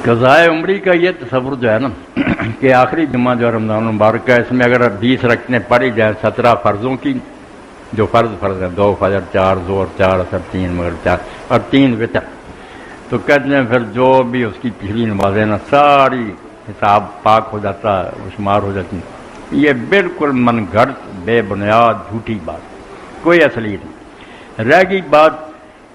قضائے عمری کا یہ تصور جو ہے نا کہ آخری جمعہ جو رمضان المبارک کا، اس میں اگر 20 رکعتیں پڑھی جائیں 17 فرضوں کی، جو فرض ہیں 2 فجر 4 ظہر 4 اثر 3 مغرب 4 اور 3 وتر، تو کہتے ہیں پھر جو بھی اس کی پچھلی نمازیں نا ساری حساب پاک ہو جاتا ہے، وہ شمار ہو جاتی ہیں۔ یہ بالکل من گھڑت بے بنیاد جھوٹی بات، کوئی اصلی نہیں۔ رہ گئی بات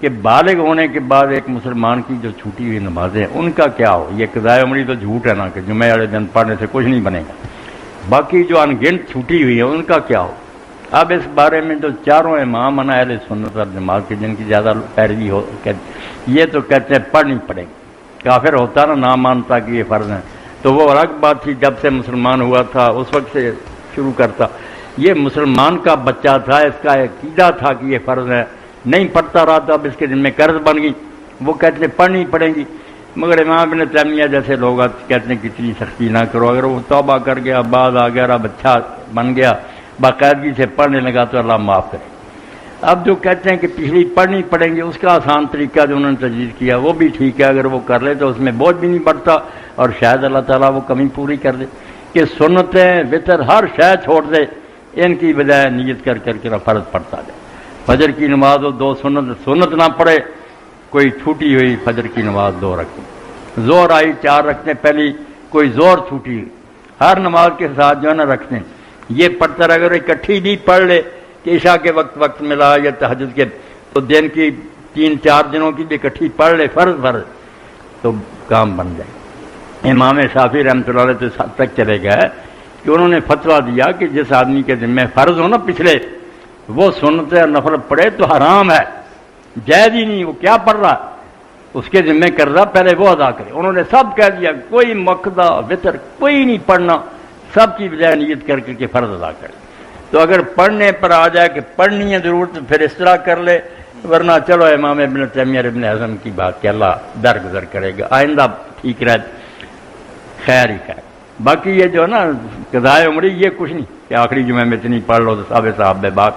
کہ بالغ ہونے کے بعد ایک مسلمان کی جو چھوٹی ہوئی نمازیں ہیں ان کا کیا ہو؟ یہ قضائے عمری تو جھوٹ ہے نا کہ جمعہ والے دن پڑھنے سے کچھ نہیں بنے گا، باقی جو انگنت چھوٹی ہوئی ہیں ان کا کیا ہو؟ اب اس بارے میں جو چاروں امام ہیں اہل سنت اور جماعت کے، جن کی زیادہ پیروی ہو، یہ تو کہتے ہیں پڑھنی پڑے گی۔ کافر ہوتا نہ مانتا کہ یہ فرض ہیں تو وہ الگ بات تھی، جب سے مسلمان ہوا تھا اس وقت سے شروع کرتا۔ یہ مسلمان کا بچہ تھا، اس کا عقیدہ تھا کہ یہ فرض ہے، نہیں پڑھتا رہا تو اب اس کے ذمہ قرض بن گئی، وہ کہتے ہیں پڑھنی پڑیں گی۔ مگر امام ابن تیمیہ جیسے لوگ کہتے ہیں کتنی سختی نہ کرو، اگر وہ توبہ کر گیا، بعد آ گیا، اب اچھا بن گیا، باقاعدگی سے پڑھنے لگا تو اللہ معاف کرے۔ اب جو کہتے ہیں کہ پچھلی پڑھنی پڑیں گی، اس کا آسان طریقہ جو انہوں نے تجویز کیا وہ بھی ٹھیک ہے، اگر وہ کر لے تو اس میں بوجھ بھی نہیں پڑتا اور شاید اللہ تعالیٰ وہ کمی پوری کر دے کہ سنتیں وطر ہر شے چھوڑ دے، ان کی بجائے نیت کر کر کے فرض پڑھتا جائے۔ فجر کی نماز ہو 2 سنت نہ پڑھے، کوئی چھوٹی ہوئی فجر کی نماز 2 رکھتے، زور آئی 4 رکھتے پہلی، کوئی زور چھوٹی ہوئی، ہر نماز کے ساتھ جو ہے نا رکھتے ہیں یہ پڑھتا رہے۔ اگر اکٹھی بھی پڑھ لے کہ عشاء کے وقت ملا یا تہجد کے، تو دن کی 3-4 دنوں کی بھی اکٹھی پڑھ لے فرض تو کام بن جائے۔ امام شافعی رحمۃ اللہ علیہ تو اس حد تک چلے گئے کہ انہوں نے فتویٰ دیا کہ جس آدمی کے ذمہ فرض ہو نا پچھلے، وہ سنت اور نفل پڑھے تو حرام ہے، جائز ہی نہیں، وہ کیا پڑھ رہا، اس کے ذمہ قرضہ پہلے وہ ادا کرے۔ انہوں نے سب کہہ دیا کوئی مقدہ وطر کوئی نہیں پڑھنا، سب کی بجائے نیت کر کے فرض ادا کرے۔ تو اگر پڑھنے پر آ جائے کہ پڑھنی ہے ضرورت پھر اس طرح کر لے، ورنہ چلو امام ابن تیمیہ ابن حزم کی بات کہ اللہ درگزر کرے گا، آئندہ ٹھیک رہے، خیر ہی خیر۔ باقی یہ جو ہے نا قضائے عمری یہ کچھ نہیں کہ آخری جمعے میں اتنی پڑھ لو تو صاحب بات،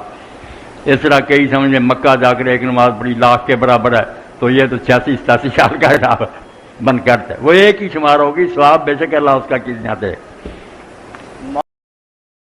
اس طرح کئی سمجھے مکہ جا کر ایک نماز پڑھی 1,00,000 کے برابر ہے تو یہ تو 86-87 سال کا حساب بند کرتا ہے، وہ ایک ہی شمار ہوگی، ثواب بے شک اللہ اس کا کس نہ دے۔